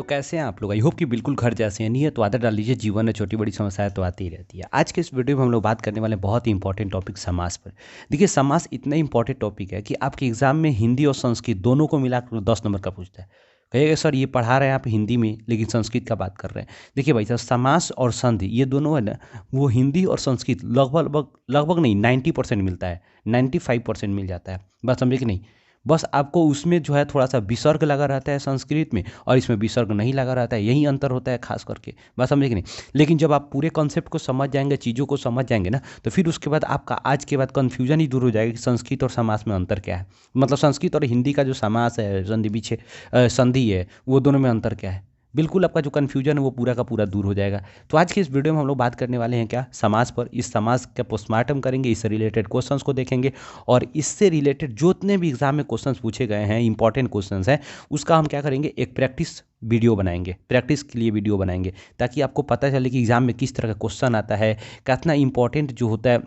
कैसे हैं आप लोग? आई होप कि बिल्कुल घर जैसे हैं। नहीं है तो आदत डाल लीजिए, जीवन में छोटी बड़ी समस्याएं तो आती ही रहती है। आज के इस वीडियो में हम लोग बात करने वाले हैं बहुत ही इंपॉर्टेंट टॉपिक समाज पर। देखिए, समाज इतना इंपॉर्टेंट टॉपिक है कि आपके एग्जाम में हिंदी और संस्कृत दोनों को मिलाकर 10 नंबर का पूछता है। कहिएगा सर ये पढ़ा रहे हैं आप हिंदी में लेकिन संस्कृत का बात कर रहे हैं। देखिए भाई साहब, समास और संधि ये दोनों है ना, वो हिंदी और संस्कृत लगभग लगभग लगभग नहीं 90% मिलता है, 95% मिल जाता है। बात समझे कि नहीं? बस आपको उसमें जो है थोड़ा सा विसर्ग लगा रहता है संस्कृत में, और इसमें विसर्ग नहीं लगा रहता है, यही अंतर होता है खास करके। बात समझे कि नहीं? लेकिन जब आप पूरे कॉन्सेप्ट को समझ जाएंगे, चीज़ों को समझ जाएंगे ना, तो फिर उसके बाद आपका आज के बाद कन्फ्यूजन ही दूर हो जाएगा कि संस्कृत और समास में अंतर क्या है। मतलब संस्कृत और हिंदी का जो समास है, संधि पीछे संधि है, वो दोनों में अंतर क्या है। बिल्कुल आपका जो कन्फ्यूजन है वो पूरा का पूरा दूर हो जाएगा। तो आज की इस वीडियो में हम लोग बात करने वाले हैं क्या, समाज पर। इस समाज का पोस्टमार्टम करेंगे, इससे रिलेटेड क्वेश्चंस को देखेंगे, और इससे रिलेटेड जितने भी एग्जाम में क्वेश्चंस पूछे गए हैं, इंपॉर्टेंट क्वेश्चंस हैं, उसका हम क्या करेंगे, एक प्रैक्टिस वीडियो बनाएंगे, प्रैक्टिस के लिए वीडियो बनाएंगे, ताकि आपको पता चले कि एग्जाम में किस तरह का क्वेश्चन आता है, कितना इंपॉर्टेंट जो होता है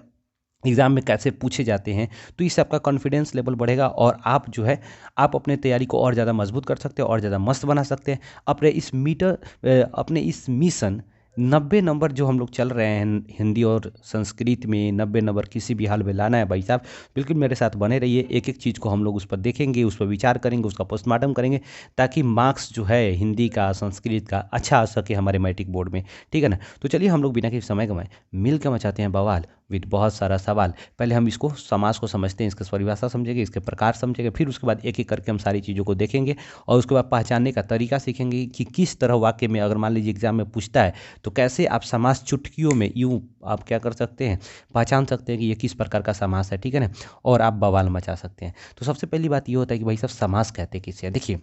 एग्ज़ाम में कैसे पूछे जाते हैं। तो इससे आपका कॉन्फिडेंस लेवल बढ़ेगा और आप जो है आप अपने तैयारी को और ज़्यादा मजबूत कर सकते हैं और ज़्यादा मस्त बना सकते हैं। अपने इस मिशन 90 नंबर जो हम लोग चल रहे हैं हिंदी और संस्कृत में, 90 नंबर किसी भी हाल में लाना है भाई साहब। बिल्कुल मेरे साथ बने रहिए, एक एक चीज़ को हम लोग उस पर देखेंगे, उस पर विचार करेंगे, उसका पोस्टमार्टम करेंगे, ताकि मार्क्स जो है हिंदी का संस्कृत का अच्छा आ सके हमारे मैट्रिक बोर्ड में। ठीक है ना? तो चलिए हम लोग बिना किसी समय गंवाए मिल के मचाते हैं बवाल विद बहुत सारा सवाल। पहले हम इसको समाज को समझते हैं, इसकी परिभाषा समझेंगे, इसके प्रकार समझेंगे, फिर उसके बाद एक एक करके हम सारी चीज़ों को देखेंगे, और उसके बाद पहचानने का तरीका सीखेंगे कि किस तरह वाक्य में, अगर मान लीजिए एग्जाम में पूछता है, तो कैसे आप समास चुटकियों में यूँ आप क्या कर सकते हैं, पहचान सकते हैं कि ये किस प्रकार का समास है। ठीक है ना? और आप बवाल मचा सकते हैं। तो सबसे पहली बात ये होता है कि भाई साहब समास कहते किसे हैं। देखिए,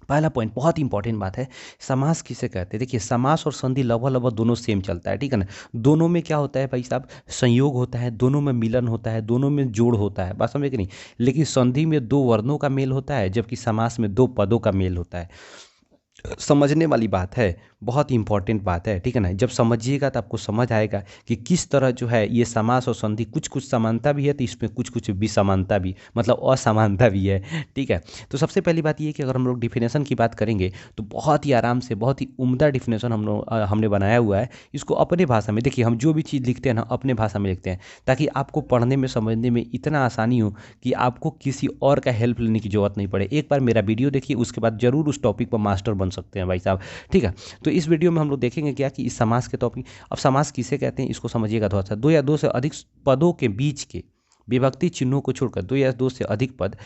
पहला पॉइंट बहुत इंपॉर्टेंट बात है, समास किसे कहते हैं। देखिए, समास और संधि लगभग लगभग दोनों सेम चलता है। ठीक है ना? दोनों में क्या होता है भाई साहब, संयोग होता है, दोनों में मिलन होता है, दोनों में जोड़ होता है। बात समझे कि नहीं? लेकिन संधि में दो वर्णों का मेल होता है, जबकि समास में दो पदों का मेल होता है। समझने वाली बात है, बहुत इंपॉर्टेंट बात है। ठीक है ना? जब समझिएगा तो आपको समझ आएगा कि किस तरह जो है ये समास और संधि कुछ कुछ समानता भी है, तो इसमें कुछ कुछ विसमानता भी, मतलब असमानता भी है। ठीक है? तो सबसे पहली बात ये है कि अगर हम लोग डिफिनेशन की बात करेंगे, तो बहुत ही आराम से, बहुत ही उम्दा डिफिनेशन हमने बनाया हुआ है। इसको अपने भाषा में, देखिए हम जो भी चीज़ लिखते हैं ना, अपने भाषा में लिखते हैं, ताकि आपको पढ़ने में, समझने में इतना आसानी हो कि आपको किसी और का हेल्प लेने की जरूरत नहीं पड़े। एक बार मेरा वीडियो देखिए, उसके बाद जरूर उस टॉपिक पर मास्टर बन सकते हैं भाई साहब। ठीक है? तो इस वीडियो में हम लोग देखेंगे क्या कि इस समास के टॉपिक, अब समास किसे कहते हैं इसको समझिएगा थोड़ा सा। दो या दो से अधिक पदों के बीच के विभक्ति चिन्हों को छोड़कर, दो या दो से अधिक पद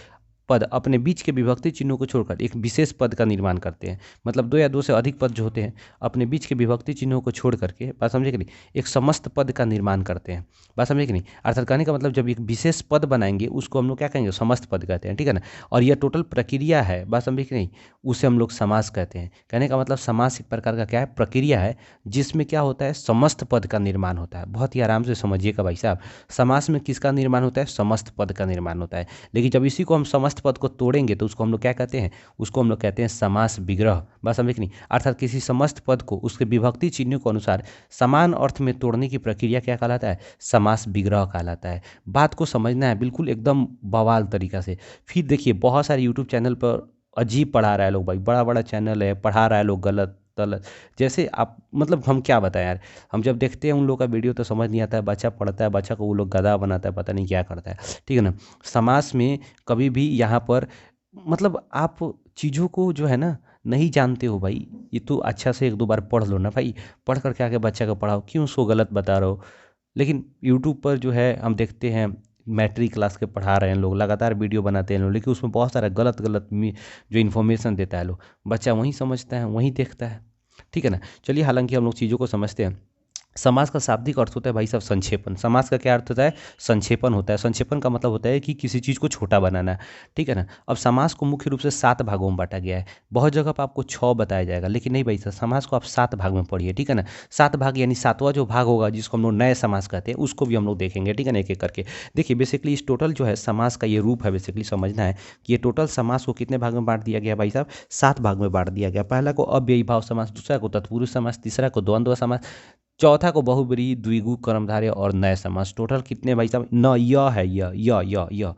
पद अपने बीच के विभक्ति चिन्हों को छोड़कर एक विशेष पद का निर्माण करते हैं। मतलब दो या दो से अधिक पद जो होते हैं, अपने बीच के विभक्ति चिन्हों को छोड़ करके, बात समझे कि नहीं, एक समस्त पद का निर्माण करते हैं। बात समझे कि नहीं? अर्थात कहने का मतलब, जब एक विशेष पद बनाएंगे उसको हम लोग क्या कहेंगे, समस्त पद कहते हैं। ठीक है ना? और यह टोटल प्रक्रिया है, बात समझे कि नहीं, उसे हम लोग समास कहते हैं। कहने का मतलब समास एक प्रकार का क्या है, प्रक्रिया है, जिसमें क्या होता है, समस्त पद का निर्माण होता है। बहुत ही आराम से समझिएगा भाई साहब, समास में किसका निर्माण होता है, समस्त पद का निर्माण होता है। लेकिन जब इसी को हम समस्त पद को तोड़ेंगे तो उसको हम लोग क्या कहते हैं, उसको हम लोग कहते हैं समास विग्रह। बात समझे कि नहीं? अर्थात किसी समस्त पद को उसके विभक्ति चिन्हों के अनुसार समान अर्थ में तोड़ने की प्रक्रिया क्या कहलाता है, समास विग्रह कहलाता है। बात को समझना है बिल्कुल एकदम बवाल तरीका से। फिर देखिए, बहुत सारे यूट्यूब चैनल पर अजीब पढ़ा रहा है लोग भाई, बड़ा बड़ा चैनल है, पढ़ा रहा है लोग गलत गलत। जैसे आप, मतलब हम क्या बताएं यार, हम जब देखते हैं उन लोग का वीडियो तो समझ नहीं आता है, बच्चा पढ़ता है, बच्चा को वो लोग गधा बनाता है, पता नहीं क्या करता है। ठीक है ना? समास में कभी भी यहाँ पर, मतलब आप चीज़ों को जो है ना नहीं जानते हो भाई, ये तो अच्छा से एक दो बार पढ़ लो ना भाई। पढ़ कर के आके बच्चा को पढ़ाओ, क्यों उसको गलत बता रहे हो। लेकिन यूट्यूब पर जो है हम देखते हैं मैट्रिक क्लास के पढ़ा रहे हैं लोग, लगातार वीडियो बनाते हैं लोग, लेकिन उसमें बहुत सारा गलत गलत जो इन्फॉर्मेशन देता है लोग, बच्चा वहीं समझता है, वहीं देखता है। ठीक है ना? चलिए, हालांकि हम लोग चीज़ों को समझते हैं। समास का शाब्दिक अर्थ होता है भाई साहब संक्षेपण। समास का क्या अर्थ होता है, संक्षेपण होता है। संक्षेपण का मतलब होता है कि किसी चीज़ को छोटा बनाना। ठीक है ना? अब समास को मुख्य रूप से 7 भागों में बांटा गया है। बहुत जगह पर आपको 6 बताया जाएगा, लेकिन नहीं भाई साहब, समास को आप 7 भाग में पढ़िए। ठीक है ना? 7 भाग यानी 7वां जो भाग होगा, जिसको हम लोग नए समास कहते हैं, उसको भी हम लोग देखेंगे। ठीक है ना? एक एक करके देखिए, बेसिकली इस टोटल जो है समास का ये रूप है, बेसिकली समझना है कि ये टोटल समास को कितने भाग में बांट दिया गया भाई साहब, 7 भाग में बांट दिया गया। पहला को अव्ययी भाव समास, दूसरा को तत्पुरुष समास, तीसरा को द्वंद्व समास, चौथा को बहुब्रीहि द्विगु कर्मधारय और नए समास। टोटल कितने भाई साहब, न य है, य य य य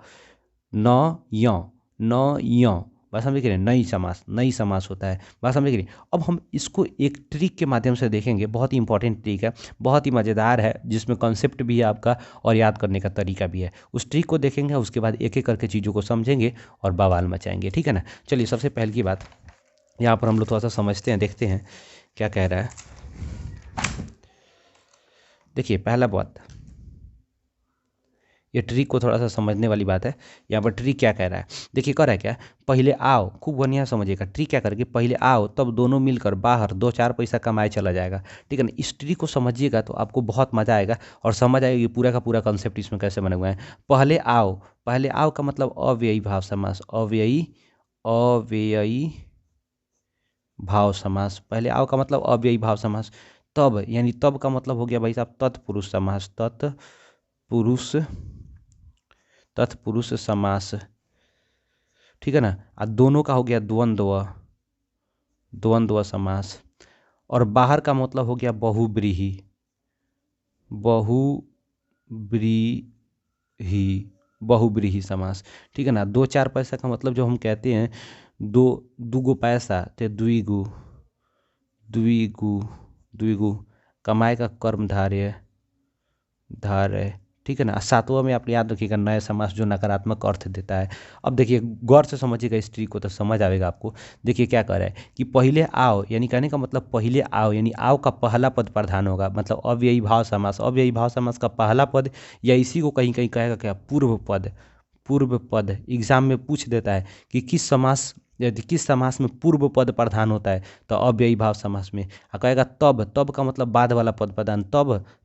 न य न य बात समझ रहे, नई समास, नई समास होता है, बात समझ रहे। अब हम इसको एक ट्रिक के माध्यम से देखेंगे, बहुत ही इंपॉर्टेंट ट्रिक है, बहुत ही मज़ेदार है, जिसमें कॉन्सेप्ट भी है आपका और याद करने का तरीका भी है। उस ट्रिक को देखेंगे, उसके बाद एक एक करके चीज़ों को समझेंगे और बवाल मचाएंगे, ठीक है ना। चलिए सबसे पहले की बात यहाँ पर हम लोग थोड़ा सा समझते हैं, देखते हैं क्या कह रहा है। देखिए पहला बात, ये ट्रिक को थोड़ा सा समझने वाली बात है। यहाँ पर ट्रिक क्या कह रहा है, देखिए कह रहा है क्या, पहले आओ, खूब बढ़िया समझिएगा। ट्रिक क्या करके, पहले आओ तब दोनों मिलकर बाहर 2-4 पैसा कमाए चला जाएगा, ठीक है ना। इस ट्रिक को समझिएगा तो आपको बहुत मजा आएगा और समझ आएगा कि पूरा का पूरा कंसेप्ट इसमें कैसे बने हुए हैं। पहले आओ, पहले आओ का मतलब अव्ययी भाव समास, अव्ययी भाव समास। पहले आओ का मतलब अव्ययी भाव समास। तब यानी तब का मतलब हो गया भाई साहब तत्पुरुष समास, तत्पुरुष समास, ठीक है ना। और दोनों का हो गया द्वंद्व समास। और बाहर का मतलब हो गया बहुब्रीहि समास, ठीक है ना। 2-4 पैसा का मतलब जो हम कहते हैं, दूगो पैसा ते द्विगु कमाए का कर्म धारय, ठीक है ना। सातवां में आप याद रखिएगा नए समास, जो नकारात्मक अर्थ देता है। अब देखिए गौर से समझिएगा इस ट्रिक को तो समझ आएगा आपको। देखिए क्या कह रहा है कि पहले आओ, यानी कहने का मतलब पहले आओ, यानी आओ का पहला पद प्रधान होगा, मतलब अव्ययी भाव समास। अव्ययी भाव समास का पहला पद, या इसी को कहीं कहीं कहेगा क्या, पूर्व पद एग्जाम में पूछ देता है कि किस समास, यदि किस समास में पूर्व पद प्रधान होता है तो अव्ययी भाव समास में। कहेगा तब का मतलब बाद वाला पद प्रधान,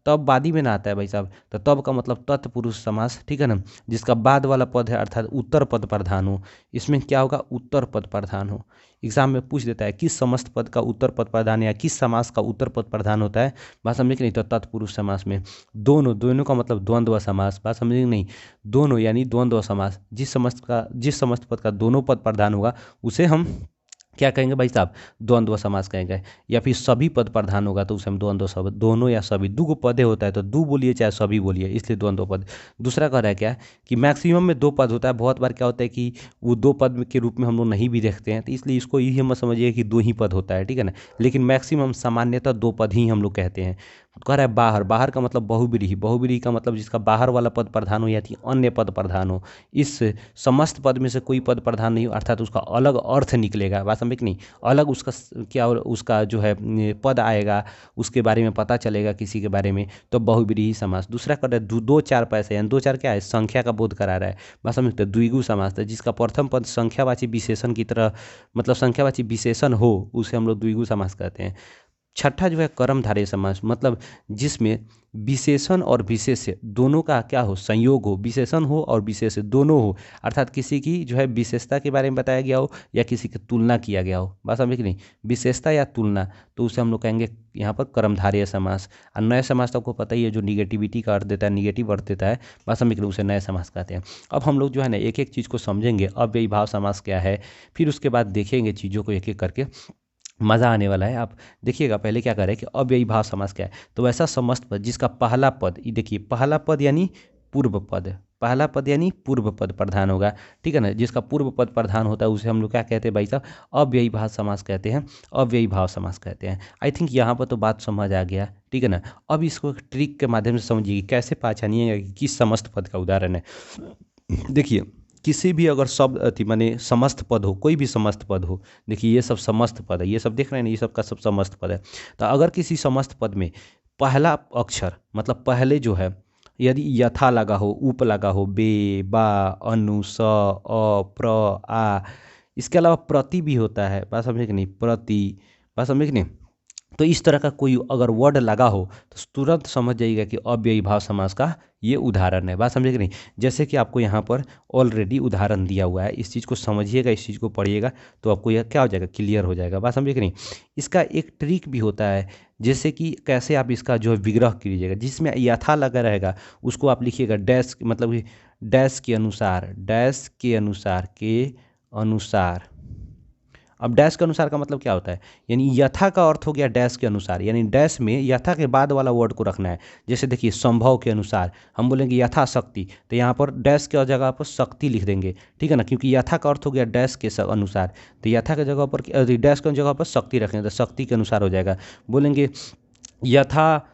तब बादी में ना आता है भाई साहब, तो तब का मतलब तत्पुरुष समास, ठीक है ना, जिसका बाद वाला पद है अर्थात उत्तर पद प्रधान हो। इसमें क्या होगा, उत्तर पद प्रधान हो। एग्जाम में पूछ देता है किस समस्त पद का उत्तर पद प्रधान या किस समास का उत्तर पद प्रधान होता है, बात समझे कि नहीं, तो तत्पुरुष समास में। दोनों का मतलब द्वंद्व समास, बात समझे कि नहीं, दोनों यानी द्वंद्व समास, जिस समस्त पद का दोनों पद प्रधान होगा उसे हम क्या कहेंगे भाई साहब, द्वंद्व समास कहेंगे। या फिर सभी पद प्रधान होगा तो उसे हम द्वंद्व सब, दोनों या सभी, दो पदे होता है तो दो बोलिए चाहे सभी बोलिए, इसलिए द्वंद्व पद। दूसरा कह रहा है क्या कि मैक्सिमम में 2 पद होता है, बहुत बार क्या होता है कि वो 2 पद के रूप में हम लोग नहीं भी देखते हैं, तो इसलिए इसको यही हम समझिए कि 2 ही पद होता है, ठीक है ना। लेकिन मैक्सिमम सामान्यतः 2 पद ही हम लोग कहते हैं। कह रहा है बाहर का मतलब बहुब्रीहि का मतलब जिसका बाहर वाला पद प्रधान हो या अन्य पद प्रधान हो। इस समस्त पद में से कोई पद प्रधान नहीं हो, अर्थात उसका अलग अर्थ निकलेगा, बात समझ नहीं, अलग उसका क्या, और उसका जो है पद आएगा, उसके बारे में पता चलेगा किसी के बारे में, तो बहुब्रीहि समास। दूसरा कर रहा है 2-4 पैसे, यानी 2-4 क्या है, संख्या का बोध करा रहा है, बात समझते। द्विगु समास, जिसका प्रथम पद संख्यावाची विशेषण की तरह, मतलब संख्यावाची विशेषण हो, उसे हम लोग द्विगु समास कहते हैं। छठा जो है कर्मधारय समास, मतलब जिसमें विशेषण और विशेष्य दोनों का क्या हो, संयोग हो, विशेषण हो और विशेष्य दोनों हो, अर्थात किसी की जो है विशेषता के बारे में बताया गया हो या किसी की तुलना किया गया हो, बात समझे कि नहीं, विशेषता या तुलना, तो उसे हम लोग कहेंगे यहाँ पर कर्मधारय समास। और नए समास तो आपको पता ही है, जो निगेटिविटी का अर्थ देता है, निगेटिव अर्थ देता है, बात समझ उसे नए समास कहते हैं। अब हम लोग जो है ना एक एक चीज़ को समझेंगे, अव्ययी भाव समास क्या है, फिर उसके बाद देखेंगे चीज़ों को एक एक करके, मज़ा आने वाला है। आप देखिएगा पहले क्या करें कि अव्ययी भाव समास क्या है, तो ऐसा समस्त पद जिसका पहला पद, ये देखिए पहला पद यानी पूर्व पद, पहला पद यानी पूर्व पद प्रधान होगा, ठीक है ना। जिसका पूर्व पद प्रधान होता है उसे हम लोग क्या कहते हैं भाई साहब, अव्ययी भाव समास कहते हैं, अव्ययी भाव समास कहते हैं। आई थिंक यहाँ पर तो बात समझ आ गया, ठीक है ना। अब इसको एक ट्रिक के माध्यम से समझिए कैसे पहचानिएगा कि किस समस्त पद का उदाहरण है। देखिए किसी भी अगर शब्द अति माने समस्त पद हो, कोई भी समस्त पद हो, देखिए ये सब समस्त पद है, ये सब देख रहे हैं ना, ये सब का सब समस्त पद है। तो अगर किसी समस्त पद में पहला अक्षर, मतलब पहले जो है, यदि यथा लगा हो, उप लगा हो, बे, बा, अनु, स, अ, प्र, आ, इसके अलावा प्रति भी होता है, बात समझे कि नहीं, प्रति, बात समझे कि नहीं, तो इस तरह का कोई अगर वर्ड लगा हो तो तुरंत समझ जाइएगा कि अव्ययी भाव समास का ये उदाहरण है, बात समझे कि नहीं। जैसे कि आपको यहाँ पर ऑलरेडी उदाहरण दिया हुआ है, इस चीज़ को समझिएगा, इस चीज़ को पढ़िएगा तो आपको यह क्या हो जाएगा, क्लियर हो जाएगा, बात समझे कि नहीं। इसका एक ट्रिक भी होता है, जैसे कि कैसे आप इसका जो है विग्रह कीजिएगा, जिसमें यथा लगा रहेगा उसको आप लिखिएगा डैश, मतलब कि डैश के अनुसार, अब डैश के अनुसार का मतलब क्या होता है, यानी यथा का अर्थ हो गया डैश के अनुसार, यानी डैश में यथा के बाद वाला वर्ड को रखना है। जैसे देखिए संभव के अनुसार हम बोलेंगे यथाशक्ति, तो यहाँ पर डैश के जगह पर शक्ति लिख देंगे, ठीक है ना, क्योंकि यथा का अर्थ हो गया डैश के अनुसार, तो यथा के जगह पर डैश के जगह पर शक्ति रखेंगे तो शक्ति के अनुसार हो जाएगा। बोलेंगे यथा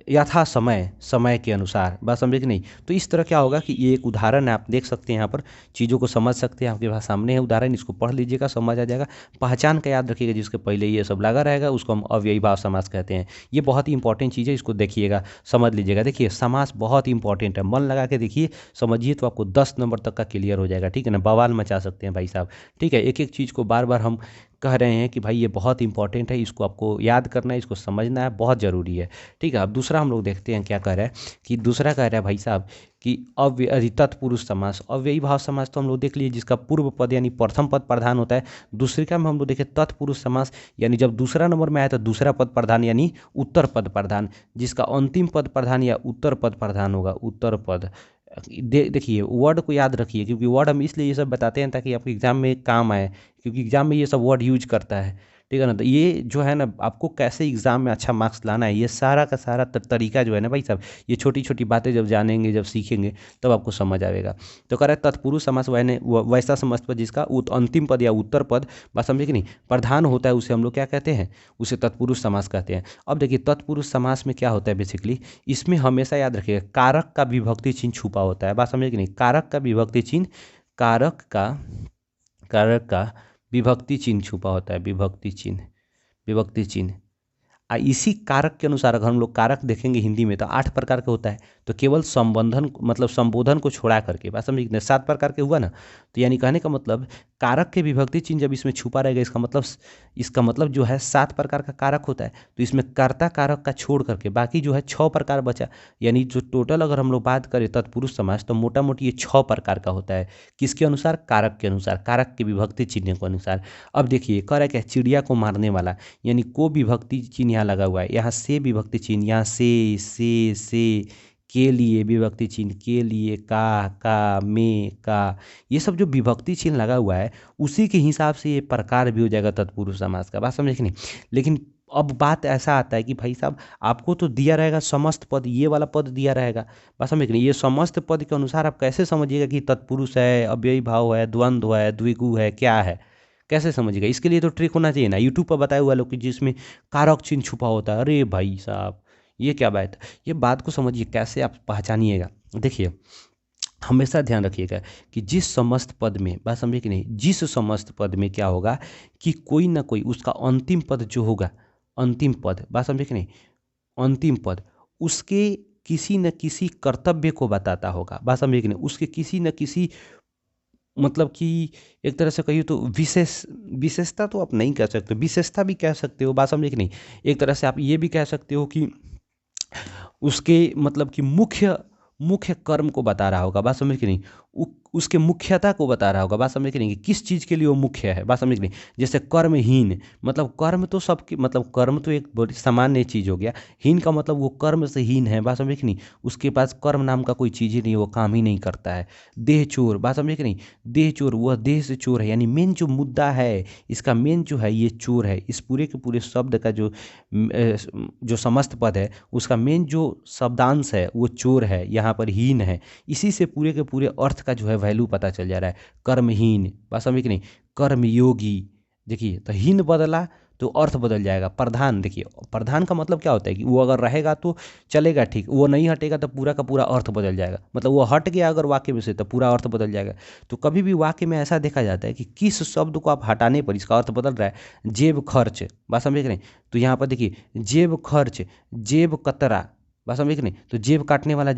यथा समय, समय के अनुसार, बात समझे कि नहीं। तो इस तरह क्या होगा कि ये एक उदाहरण है, आप देख सकते हैं यहाँ पर चीज़ों को समझ सकते हैं, आपके पास सामने है उदाहरण, इसको पढ़ लीजिएगा समझ आ जाएगा। पहचान का याद रखिएगा, जिसके पहले ये सब लगा रहेगा उसको हम अव्ययी भाव समास कहते हैं। ये बहुत ही इंपॉर्टेंट चीज़ है, इसको देखिएगा समझ लीजिएगा। देखिए समास बहुत ही इंपॉर्टेंट है, मन लगा के देखिए समझिए तो आपको 10 नंबर तक का क्लियर हो जाएगा, ठीक है ना, बवाल मचा सकते हैं भाई साहब, ठीक है। एक एक चीज़ को बार बार हम कह रहे हैं कि भाई ये बहुत इंपॉर्टेंट है, इसको आपको याद करना है, इसको समझना है, बहुत ज़रूरी है, ठीक है। अब दूसरा हम लोग देखते हैं क्या कह रहा है, कि दूसरा कह रहा है भाई साहब कि अव्ययी तत्पुरुष समास, अव्ययी भाव समास तो हम लोग देख लिए, जिसका पूर्व पद यानी प्रथम पद प्रधान होता है। दूसरे का में हम लोग देखें तत्पुरुष समास, यानी जब दूसरा नंबर में आया तो दूसरा पद प्रधान यानी उत्तर पद प्रधान, जिसका अंतिम पद प्रधान या उत्तर पद प्रधान होगा, उत्तर पद। देखिए वर्ड को याद रखिए, क्योंकि वर्ड हम इसलिए ये सब बताते हैं ताकि आपके एग्जाम में काम आए, क्योंकि एग्जाम में ये सब वर्ड यूज करता है, ठीक है ना। तो ये जो है ना आपको कैसे एग्जाम में अच्छा मार्क्स लाना है, ये सारा का सारा तरीका जो है ना भाई साहब, ये छोटी छोटी बातें जब जानेंगे जब सीखेंगे तब आपको समझ आएगा। तो कह रहा है तत्पुरुष समास वैसा समास पद जिसका अंतिम पद या उत्तर पद, बात समझे कि नहीं, प्रधान होता है, उसे हम लोग क्या कहते हैं, उसे तत्पुरुष समास कहते हैं। अब देखिए तत्पुरुष समास में क्या होता है बेसिकली, इसमें हमेशा याद रखिएगा कारक का विभक्ति चिन्ह छुपा होता है, बात समझे कि नहीं, कारक का विभक्ति चिन्ह, कारक का विभक्ति चिन्ह छुपा होता है, विभक्ति चिन्ह। इसी कारक के अनुसार अगर हम लोग कारक देखेंगे हिंदी में तो 8 प्रकार का होता है, तो केवल संबंधन मतलब संबोधन को छोड़ा करके, बात समझ कितने 7 प्रकार के हुआ ना। तो यानी कहने का मतलब कारक के विभक्ति चिन्ह जब इसमें छुपा रहेगा, इसका मतलब जो है 7 प्रकार का कारक होता है, तो इसमें कर्ता कारक का छोड़ करके बाकी जो है 6 प्रकार बचा, यानी जो टोटल अगर हम लोग बात करें तत्पुरुष समास तो मोटा मोटी ये 6 प्रकार का होता है। किसके अनुसार, कारक के अनुसार, कारक के विभक्ति चिन्ह के अनुसार। अब देखिए कह रहा है क्या, चिड़िया को मारने वाला, यानी को विभक्ति चिन्ह यहाँ लगा हुआ है, यहाँ से विभक्ति चिन्ह, यहाँ से के लिए विभक्ति चिन्ह, के लिए का में का, ये सब जो विभक्ति चिन्ह लगा हुआ है उसी के हिसाब से ये प्रकार भी हो जाएगा तत्पुरुष समास का, बात समझे कि नहीं। लेकिन अब बात ऐसा आता है कि भाई साहब आपको तो दिया रहेगा समस्त पद, ये वाला पद दिया रहेगा, बस समझ नहीं, ये समस्त पद के अनुसार आप कैसे समझिएगा कि तत्पुरुष है, अव्ययी भाव है, द्वंद्व है, द्विगु है, क्या है, कैसे समझिएगा। इसके लिए तो ट्रिक होना चाहिए ना, यूट्यूब पर बताया हुआ लोग कि जिसमें कारक चिन्ह छुपा होता है। अरे भाई साहब ये क्या बात है, ये बात को समझिए कैसे आप पहचानिएगा। देखिए हमेशा ध्यान रखिएगा कि जिस समस्त पद में, बात समझिए कि नहीं, जिस समस्त पद में क्या होगा कि कोई ना कोई उसका अंतिम पद जो होगा, अंतिम पद, बात समझे कि नहीं, अंतिम पद उसके किसी न किसी कर्तव्य को बताता होगा, बात समझे कि नहीं, उसके किसी न किसी मतलब कि एक तरह से कहिए तो विशेषता तो आप नहीं कह सकते, विशेषता भी कह सकते हो, बात समझे कि नहीं। एक तरह से आप ये भी कह सकते हो कि उसके मतलब कि मुख्य कर्म को बता रहा होगा, बात समझ के नहीं, उसके मुख्यता को बता रहा होगा, बात समझ के नहीं, कि किस चीज़ के लिए वो मुख्य है, बात समझ के नहीं। जैसे कर्महीन, मतलब कर्म तो सबके, मतलब कर्म तो एक बड़ी सामान्य चीज़ हो गया, हीन का मतलब वो कर्म से हीन है, बात समझ के नहीं, उसके पास कर्म नाम का कोई चीज़ ही नहीं, वो काम ही नहीं करता है। देह चोर, बात समझे कि नहीं, देह चोर, वह देह से चोर है, यानी मेन जो मुद्दा है इसका मेन जो है ये चोर है। इस पूरे के पूरे शब्द का जो समस्त पद है उसका मेन जो शब्दांश है वो चोर है, यहाँ पर हीन है। इसी से पूरे के पूरे अर्थ का जो है वैल्यू पता चल जा रहा है। कर्महीन, बात समझ कि नहीं, कर्मयोगी, देखिए तो हीन बदला तो अर्थ बदल जाएगा। प्रधान, देखिए प्रधान का मतलब क्या होता है कि वो अगर रहेगा तो चलेगा ठीक, वो नहीं हटेगा तो पूरा का पूरा अर्थ बदल जाएगा, मतलब वो हट गया अगर वाक्य में से तो पूरा अर्थ बदल जाएगा। तो कभी भी वाक्य में ऐसा देखा जाता है कि किस शब्द को आप हटाने पर इसका अर्थ बदल रहा है। जेब खर्च, बात समझे कि नहीं, तो यहाँ पर देखिए जेब खर्च, जेब कतरा, बात समझे कि नहीं, तो जेब काटने वाला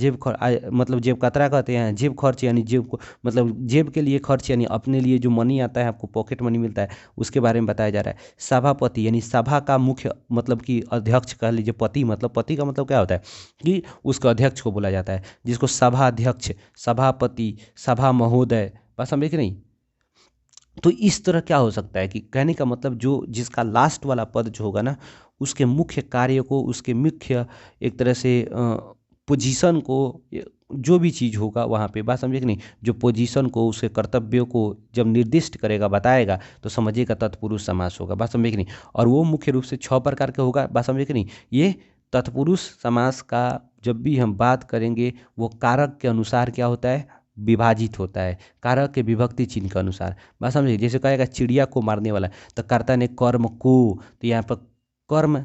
मतलब जेब कतरा कहते हैं। जेब खर्च यानी जेब को, मतलब जेब के लिए खर्च यानी अपने लिए जो मनी आता है, आपको पॉकेट मनी मिलता है, उसके बारे में बताया जा रहा है। सभापति यानी सभा का मुख्य, मतलब कि अध्यक्ष कह लीजिए, पति, मतलब पति का मतलब क्या होता है कि उसका अध्यक्ष को बोला जाता है, जिसको सभा अध्यक्ष, सभापति, सभा महोदय, बात समझे कि नहीं। तो इस तरह क्या हो सकता है कि कहने का मतलब जो जिसका लास्ट वाला पद जो होगा ना, उसके मुख्य कार्य को, उसके मुख्य एक तरह से पोजीशन को जो भी चीज़ होगा वहाँ पे, बात समझे कि नहीं, जो पोजीशन को, उसके कर्तव्यों को जब निर्दिष्ट करेगा, बताएगा, तो समझिएगा तत्पुरुष समास होगा, बात समझे कि नहीं। और वो मुख्य रूप से 6 प्रकार के होगा, बात समझे कि नहीं। ये तत्पुरुष समास का जब भी हम बात करेंगे वो कारक के अनुसार क्या होता है, विभाजित होता है, कारक के विभक्ति चिन्ह के अनुसार, बात समझिए। जैसे कहेगा चिड़िया को मारने वाला, तो कर्ता ने कर्म को, तो यहाँ पर कर्म,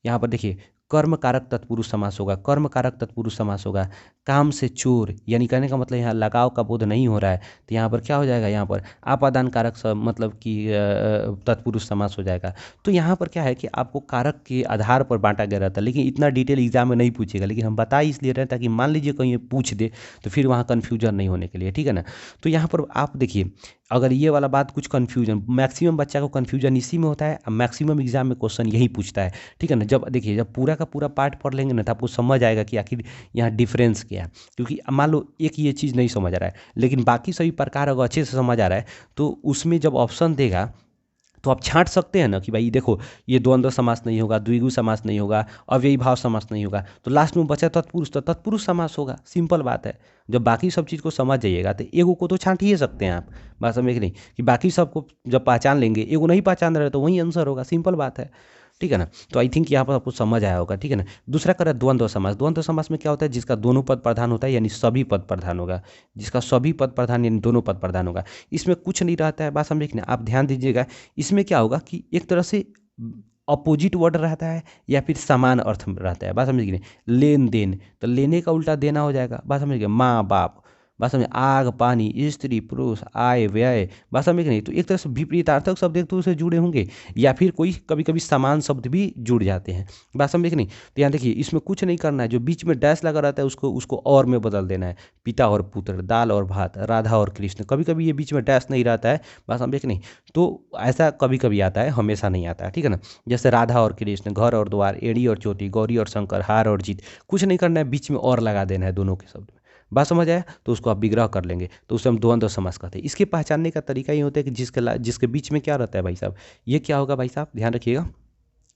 यहाँ पर देखिए कर्म कारक तत्पुरुष समास होगा, कर्म कारक तत्पुरुष समास होगा। काम से चोर, यानी कहने का मतलब यहाँ लगाव का बोध नहीं हो रहा है, तो यहाँ पर क्या हो जाएगा, यहाँ पर आपादान कारक मतलब कि तत्पुरुष समास हो जाएगा। तो यहाँ पर क्या है कि आपको कारक के आधार पर बांटा गया रहता है, लेकिन इतना डिटेल एग्जाम में नहीं पूछेगा, लेकिन हम बता इसलिए रहे हैं ताकि मान लीजिए कहीं ये पूछ दे तो फिर वहाँ कन्फ्यूजन नहीं होने के लिए, ठीक है ना। तो यहाँ पर आप देखिए, अगर ये वाला बात कुछ कन्फ्यूजन, मैक्सिमम बच्चा को कन्फ्यूजन इसी में होता है, मैक्सिमम एग्जाम में क्वेश्चन यही पूछता है, ठीक है ना। जब देखिए जब पूरा का पूरा पार्ट पढ़ लेंगे ना, तो आपको समझ आएगा कि आखिर यहाँ डिफरेंस क्या है। क्योंकि मान लो एक ये चीज़ नहीं समझ आ रहा है, लेकिन बाकी सभी प्रकार अगर अच्छे से समझ आ रहा है, तो उसमें जब ऑप्शन देगा तो आप छांट सकते हैं ना कि भाई देखो ये द्वंद्व समास नहीं होगा, द्विगु समास नहीं होगा, अव्ययी भाव समास नहीं होगा, तो लास्ट में बचा तत्पुरुष, तो तत्पुरुष समास होगा, सिंपल बात है। जब बाकी सब चीज़ को समझ जाइएगा तो एगो को तो छांट ही सकते हैं आप, बात समझ नहीं, कि बाकी सबको जब पहचान लेंगे, एगो नहीं पहचान रहे तो वही आंसर होगा, सिंपल बात है, ठीक है ना। तो आई थिंक यहाँ पर आपको समझ आया होगा, ठीक है ना। दूसरा करें द्वंद्व समास। द्वंद्व समास में क्या होता है, जिसका दोनों पद प्रधान होता है, यानी सभी पद प्रधान होगा, जिसका सभी पद प्रधान यानी दोनों पद प्रधान होगा। इसमें कुछ नहीं रहता है, बात समझे कि ना, आप ध्यान दीजिएगा। इसमें क्या होगा कि एक तरह से अपोजिट वर्ड रहता है या फिर समान अर्थ में रहता है, बात समझ गए। लेन देन, तो लेने का उल्टा देना हो जाएगा, बात समझ गए। माँ बाप, बात समझे। आग पानी, स्त्री पुरुष, आय व्यय, बात समझ नहीं। तो एक तरह से विपरीतार्थक शब्द एक दूसरे से जुड़े होंगे, या फिर कोई कभी कभी समान शब्द भी जुड़ जाते हैं, बात समझे कि नहीं। तो यहाँ देखिए इसमें कुछ नहीं करना है, जो बीच में डैश लगा रहता है उसको उसको और में बदल देना है। पिता और पुत्र, दाल और भात, राधा और कृष्ण, कभी कभी ये बीच में डैश नहीं रहता है, बात समझे कि नहीं। तो ऐसा कभी कभी आता है, हमेशा नहीं आता है, ठीक है ना। जैसे राधा और कृष्ण, घर और द्वार, एड़ी और चोटी, गौरी और शंकर, हार और जीत, कुछ नहीं करना है, बीच में और लगा देना है दोनों के शब्द में, बात समझ आया। तो उसको आप विग्रह कर लेंगे, तो उसे हम द्वंद्व समास कहते हैं। इसके पहचानने का तरीका ये होता है कि जिसके बीच में क्या रहता है भाई साहब, ये क्या होगा भाई साहब, ध्यान रखिएगा।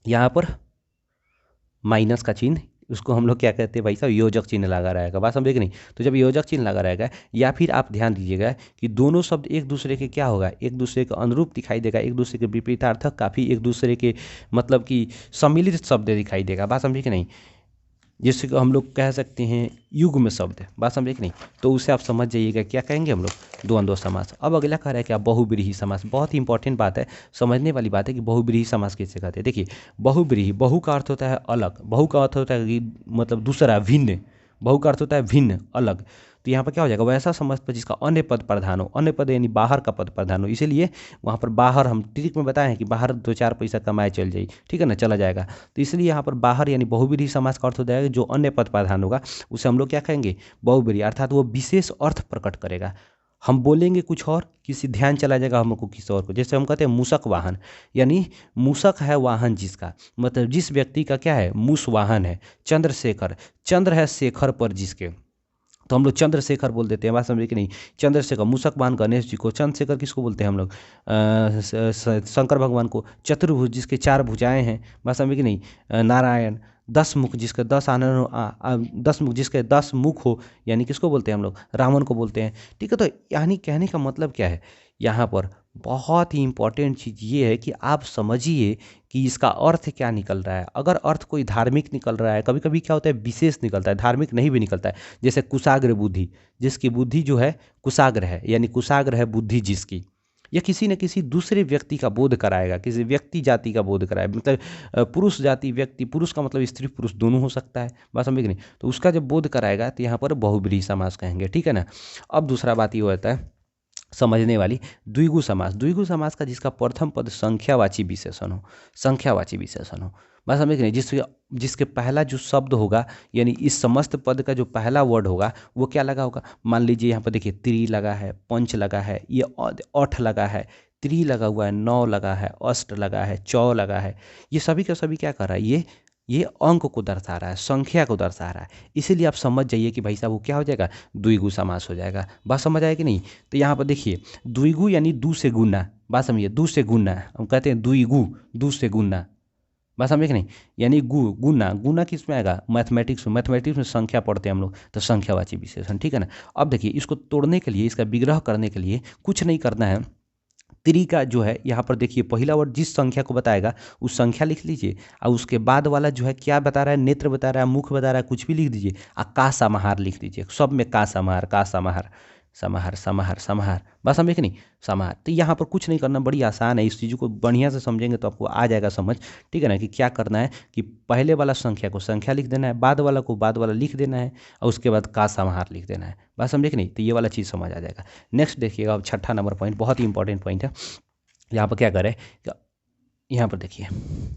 यहाँ पर माइनस का चिन्ह, उसको हम लोग क्या कहते हैं भाई साहब, योजक चिन्ह लगा रहेगा, बात समझे कि नहीं। तो जब योजक चिन्ह लगा रहेगा, या फिर आप ध्यान दीजिएगा कि दोनों शब्द एक दूसरे के क्या होगा, एक दूसरे के अनुरूप दिखाई देगा, एक दूसरे के विपरीतार्थक, काफ़ी एक दूसरे के मतलब कि सम्मिलित शब्द दिखाई देगा, बात समझे कि नहीं। जिससे कि हम लोग कह सकते हैं युग्म शब्द, बात समझे कि नहीं। तो उसे आप समझ जाइएगा क्या कहेंगे हम लोग, द्वंद्व समास। अब अगला कह रहा है क्या, बहुब्रीहि समास। बहुत ही इंपॉर्टेंट बात है, समझने वाली बात है कि बहुब्रीहि समास किसे कहते हैं। देखिए बहुब्रीहि, बहु का अर्थ होता है अलग, बहु का अर्थ होता है कि मतलब दूसरा, भिन्न। बहु का अर्थ होता है भिन्न, अलग। तो यहाँ पर क्या हो जाएगा, वैसा समास पर जिसका अन्य पद प्रधान हो, अन्य पद यानी बाहर का पद प्रधान हो, इसीलिए वहाँ पर बाहर, हम ट्रिक में बताए हैं कि बाहर 2-4 पैसा कमाए चल जाए, ठीक है ना, चला जाएगा। तो इसलिए यहाँ पर बाहर यानी बहुब्रीहि समास का अर्थ हो जाएगा जो अन्य पद प्रधान होगा, उसे हम लोग क्या कहेंगे, बहुब्रीहि, अर्थात वो विशेष अर्थ प्रकट करेगा। हम बोलेंगे कुछ और, किसी ध्यान चला जाएगा हमको किसी और को। जैसे हम कहते हैं मूषक वाहन, यानी मूषक है वाहन जिसका, मतलब जिस व्यक्ति का क्या है, मूष वाहन है। चंद्रशेखर, चंद्र है शेखर पर जिसके, तो हम लोग चंद्रशेखर बोल देते हैं, बात समझे कि नहीं। चंद्रशेखर, मूषक वाहन गणेश जी को। चंद्रशेखर किसको बोलते हैं हम लोग, शंकर भगवान को। चतुर्भुज, जिसके 4 भुजाएं हैं, बात समझे कि नहीं। नारायण, 10 मुख, जिसके 10 आनंद, 10 मुख, जिसके 10 मुख हो, यानी किसको बोलते हैं हम लोग, रावण को बोलते हैं, ठीक है। तो यानी कहने का मतलब क्या है, यहाँ पर बहुत ही इंपॉर्टेंट चीज़ ये है कि आप समझिए कि इसका अर्थ क्या निकल रहा है। अगर अर्थ कोई धार्मिक निकल रहा है, कभी कभी क्या होता है विशेष निकलता है, धार्मिक नहीं भी निकलता है। जैसे कुशाग्र बुद्धि, जिसकी बुद्धि जो है कुशाग्र है, यानी कुशाग्र है बुद्धि जिसकी, यह किसी न किसी दूसरे व्यक्ति का बोध कराएगा, किसी व्यक्ति जाति का बोध कराएगा, मतलब पुरुष जाति व्यक्ति, पुरुष का मतलब स्त्री पुरुष दोनों हो सकता है, बात समझ नहीं। तो उसका जब बोध कराएगा तो यहाँ पर बहुब्रीहि समास कहेंगे, ठीक है ना। अब दूसरा बात ये होता है समझने वाली, द्विगु समास। द्विगु समास का जिसका प्रथम पद संख्यावाची विशेषण हो, संख्यावाची विशेषण हो, बस समझ नहीं, जिसके पहला जो शब्द होगा, यानी इस समस्त पद का जो पहला वर्ड होगा वो क्या लगा होगा। मान लीजिए यहाँ पर देखिए त्रि लगा है, पंच लगा है, ये अठ लगा है, त्रि लगा हुआ है, 9 लगा है, अष्ट लगा है, चौ लगा है। ये सभी का सभी क्या कर रहा है, ये अंक को दर्शा रहा है, संख्या को दर्शा रहा है। इसीलिए आप समझ जाइए कि भाई साहब वो क्या हो जाएगा, द्विगु समास हो जाएगा। बात समझ आए कि नहीं। तो यहाँ पर देखिए द्विगु यानी दू से गुना, बात समझिए, दू से गुना, हम कहते हैं द्विगु, दू से गुना, बात समझे कि नहीं। यानी गुना गुना किस में आएगा, मैथमेटिक्स में संख्या पढ़ते हैं हम लोग, तो संख्यावाची विशेषण, ठीक है ना। अब देखिए इसको तोड़ने के लिए, इसका विग्रह करने के लिए कुछ नहीं करना है। त्रि का जो है यहाँ पर देखिए पहला वर्ड जिस संख्या को बताएगा उस संख्या लिख लीजिए, और उसके बाद वाला जो है क्या बता रहा है, नेत्र बता रहा है, मुख बता रहा है, कुछ भी लिख दीजिए, और का समाहार लिख दीजिए, सब में का समाहार, का समाहार, समाहार समाहार समाहार, बस समझे कि नहीं, समाहार। तो यहाँ पर कुछ नहीं करना, बड़ी आसान है, इस चीज़ को बढ़िया से समझेंगे तो आपको आ जाएगा समझ, ठीक है ना, कि क्या करना है कि पहले वाला संख्या को संख्या लिख देना है, बाद वाला को बाद वाला लिख देना है, और उसके बाद का समाहार लिख देना है, बात समझे कि नहीं। तो ये वाला चीज़ समझ आ जाएगा। नेक्स्ट देखिएगा, अब छठा नंबर पॉइंट बहुत ही इंपॉर्टेंट पॉइंट है। यहाँ पर क्या करें, यहाँ पर देखिए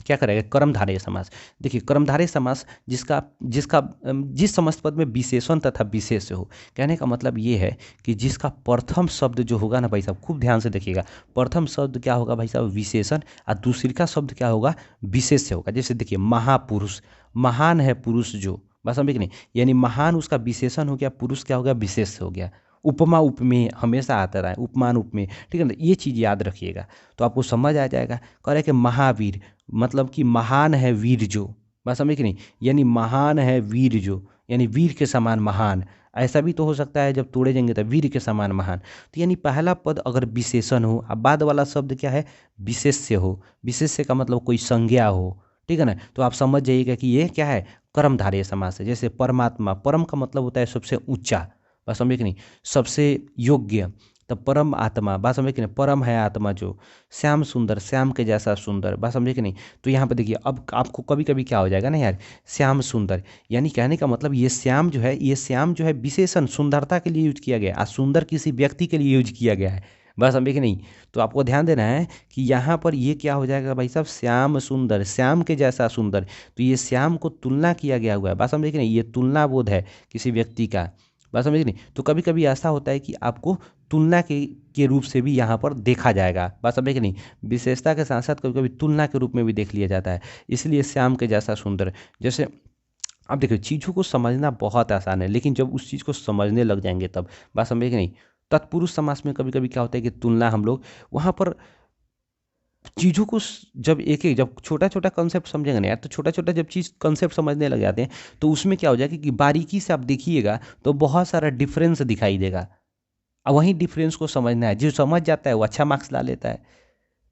क्या करेगा, कर्मधारय समास। देखिए कर्मधारय समास जिसका जिसका जिस समस्त पद में विशेषण तथा विशेष हो, कहने का मतलब ये है कि जिसका प्रथम शब्द जो होगा ना भाई साहब, खूब ध्यान से देखिएगा, प्रथम शब्द क्या होगा भाई साहब, विशेषण, और दूसरी का शब्द क्या होगा, विशेष से होगा। जैसे देखिए महापुरुष, महान है पुरुष जो, बस समझे कि नहीं, यानी महान उसका विशेषण हो गया, पुरुष क्या हो गया, विशेष से हो गया। उपमा उपमेय हमेशा आता रहा है, उपमान उपमेय, ठीक है ना, ये चीज़ याद रखिएगा तो आपको समझ आ जाएगा। कह रहे कि महावीर मतलब कि महान है वीर जो, बात समझे कि नहीं, यानी महान है वीर जो, यानी वीर के समान महान। ऐसा भी तो हो सकता है जब तोड़े जाएंगे तो वीर के समान महान। तो यानी पहला पद अगर विशेषण हो, अब बाद वाला शब्द क्या है, विशेष्य हो, विशेष्य का मतलब कोई संज्ञा हो, ठीक है ना, तो आप समझ जाइएगा कि ये क्या है, कर्मधारय समास है। जैसे परमात्मा, परम का मतलब होता है सबसे ऊंचा, बात समझे कि नहीं, सबसे योग्य, तब परम आत्मा, बात समझे कि नहीं, परम है आत्मा जो, श्याम सुंदर, श्याम के जैसा सुंदर, बात समझे कि नहीं। तो यहाँ पे देखिए अब आपको कभी कभी क्या हो जाएगा ना यार, श्याम सुंदर, यानी कहने का मतलब ये श्याम जो है, ये श्याम जो है विशेषण सुंदरता के लिए यूज किया गया है, और सुंदर किसी व्यक्ति के लिए यूज किया गया है, बात समझे कि नहीं। तो आपको ध्यान देना है कि यहाँ पर ये क्या हो जाएगा भाई साहब, श्याम सुंदर, श्याम के जैसा सुंदर, तो ये श्याम को तुलना किया गया हुआ है, बात समझे कि नहीं, ये तुलना बोध है किसी व्यक्ति का, बात समझ नहीं। तो कभी कभी ऐसा होता है कि आपको तुलना के रूप से भी यहाँ पर देखा जाएगा, बात समझे कि नहीं, विशेषता के साथ साथ कभी कभी तुलना के रूप में भी देख लिया जाता है, इसलिए श्याम के जैसा सुंदर। जैसे अब देखिए चीज़ों को समझना बहुत आसान है, लेकिन जब उस चीज़ को समझने लग जाएंगे तब, बात समझे कि नहीं। तत्पुरुष समास में कभी कभी क्या होता है कि तुलना हम लोग वहाँ पर चीज़ों को जब एक एक जब छोटा छोटा कॉन्सेप्ट समझेंगे ना यार, तो छोटा छोटा जब चीज़ कॉन्सेप्ट समझने लग जाते हैं तो उसमें क्या हो जाएगा कि बारीकी से आप देखिएगा तो बहुत सारा डिफरेंस दिखाई देगा, और वहीं डिफरेंस को समझना है, जो समझ जाता है वो अच्छा मार्क्स ला लेता है।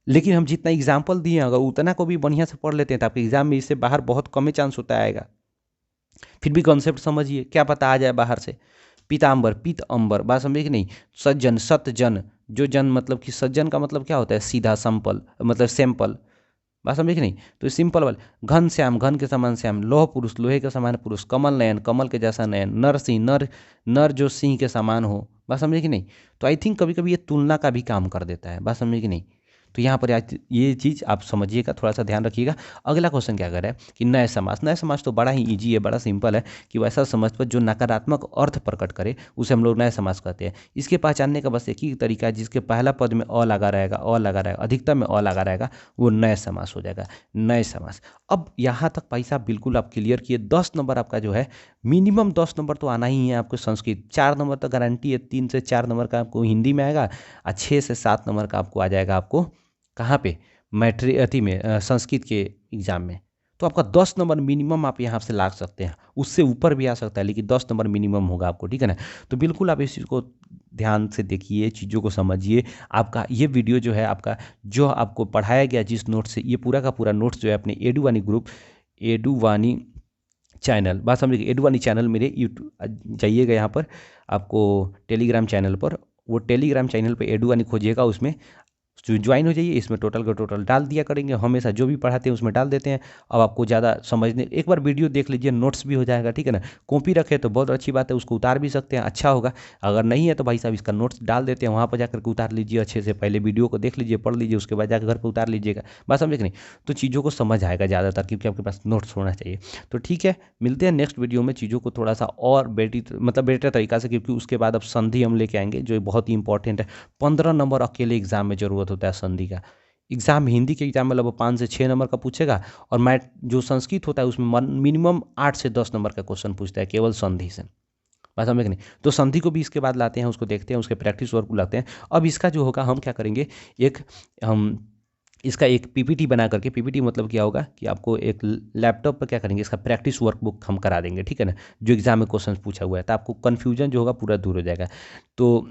लेकिन हम जितना एग्जाम्पल दिए अगर उतना को भी बढ़िया से पढ़ लेते हैं तो आपके एग्जाम में इससे बाहर बहुत कम ही चांस होता आएगा। फिर भी कॉन्सेप्ट समझिए, क्या पता आ जाए बाहर से। पीताम्बर, पीत अंबर, बात समझे कि नहीं। सज्जन, सतजन, जो जन मतलब कि सज्जन का मतलब क्या होता है, सीधा संपल, मतलब सैंपल, बात समझे कि नहीं। तो सिंपल वाले, घन श्याम, घन के समान श्याम, लोह पुरुष, लोहे के समान पुरुष, कमल नयन, कमल के जैसा नयन, नर सिंह, नर, नर जो सिंह के समान हो, बात समझे कि नहीं। तो आई थिंक कभी कभी ये तुलना का भी काम कर देता है, बात समझे कि नहीं। तो यहाँ पर ये चीज़ आप समझिएगा, थोड़ा सा ध्यान रखिएगा। अगला क्वेश्चन क्या कर रहा है कि नए समास, नए समास तो बड़ा ही इजी है, बड़ा सिंपल है कि वैसा समास पर जो नकारात्मक अर्थ प्रकट करे उसे हम लोग नए समास कहते हैं। इसके पहचानने का बस एक ही तरीका है, जिसके पहला पद में अ लगा रहेगा, अ लगा रहेगा, अधिकतम में अ लगा रहेगा, वो नए समास हो जाएगा, नए समास। अब यहाँ तक भाई साहब बिल्कुल आप क्लियर किए। 10 नंबर आपका जो है, मिनिमम 10 नंबर तो आना ही है आपको संस्कृत, 4 नंबर तो गारंटी है, 3 से 4 नंबर का आपको हिंदी में आएगा, और 6 से 7 नंबर का आपको आ जाएगा, आपको कहाँ पे, मैट्रिक अति में संस्कृत के एग्ज़ाम में। तो आपका 10 नंबर मिनिमम आप यहाँ से ला सकते हैं, उससे ऊपर भी आ सकता है, लेकिन 10 नंबर मिनिमम होगा आपको, ठीक है ना। तो बिल्कुल आप इस चीज़ को ध्यान से देखिए, चीज़ों को समझिए। आपका ये वीडियो जो है, आपका जो आपको पढ़ाया गया जिस नोट से, ये पूरा का पूरा नोट्स जो है अपने एडुवानी ग्रुप, एडुवानी चैनल, बात समझिए, एडुवानी चैनल मेरे यूट्यूब जाइएगा, यहाँ पर आपको टेलीग्राम चैनल पर, वो टेलीग्राम चैनल पर एडुवानी खोजिएगा, उसमें ज्वाइन हो जाइए। इसमें टोटल का टोटल डाल दिया करेंगे, हमेशा जो भी पढ़ाते हैं उसमें डाल देते हैं। अब आपको ज़्यादा समझने, एक बार वीडियो देख लीजिए, नोट्स भी हो जाएगा, ठीक है ना। कॉपी रखे तो बहुत अच्छी बात है, उसको उतार भी सकते हैं, अच्छा होगा। अगर नहीं है तो भाई साहब इसका नोट्स डाल देते हैं, वहाँ पर जाकर के उतार लीजिए अच्छे से, पहले वीडियो को देख लीजिए, पढ़ लीजिए, उसके बाद जाकर घर पर उतार लीजिएगा, बात समझे कि नहीं। तो चीज़ों को समझ आएगा ज़्यादातर, क्योंकि आपके पास नोट्स होना चाहिए। तो ठीक है, मिलते हैं नेक्स्ट वीडियो में, चीज़ों को थोड़ा सा और बेटर तरीका से, क्योंकि उसके बाद अब संधि हम लेके आएंगे जो बहुत ही इंपॉर्टेंट है। 15 नंबर अकेले एग्जाम में जरूरत होता है संधि का। एग्जाम हिंदी के एग्जाम में लगभग 5 से 6 नंबर का पूछेगा, और मैथ जो संस्कृत होता है उसमें मिनिमम 8 से 10 नंबर का क्वेश्चन पूछता है केवल संधि से, बात समझ नहीं। तो संधि को भी इसके बाद लाते हैं, उसको देखते हैं, उसके प्रैक्टिस वर्क को लाते हैं। अब इसका जो होगा हम क्या करेंगे, एक हम इसका एक पीपीटी बना करके, पीपीटी मतलब क्या होगा कि आपको एक लैपटॉप पर क्या करेंगे, इसका प्रैक्टिस वर्कबुक हम करा देंगे, ठीक है ना, जो एग्जाम में क्वेश्चन पूछा हुआ है, तो आपको कन्फ्यूजन जो होगा पूरा दूर हो जाएगा। तो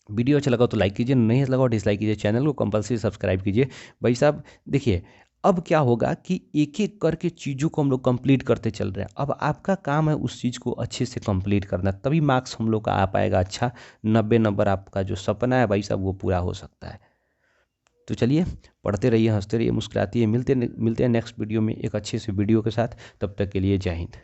वीडियो अच्छा लगा तो लाइक कीजिए, नहीं अच्छा लगा और डिसलाइक कीजिए, चैनल को कंपलसरी सब्सक्राइब कीजिए। भाई साहब देखिए, अब क्या होगा कि एक एक करके चीज़ों को हम लोग कंप्लीट करते चल रहे हैं। अब आपका काम है उस चीज़ को अच्छे से कंप्लीट करना, तभी मार्क्स हम लोग का आ पाएगा अच्छा। 90 नंबर आपका जो सपना है भाई साहब वो पूरा हो सकता है। तो चलिए, पढ़ते रहिए, हंसते रहिए, मुस्कुराते रहिए। मिलते हैं नेक्स्ट वीडियो में एक अच्छे से वीडियो के साथ। तब तक के लिए जय हिंद।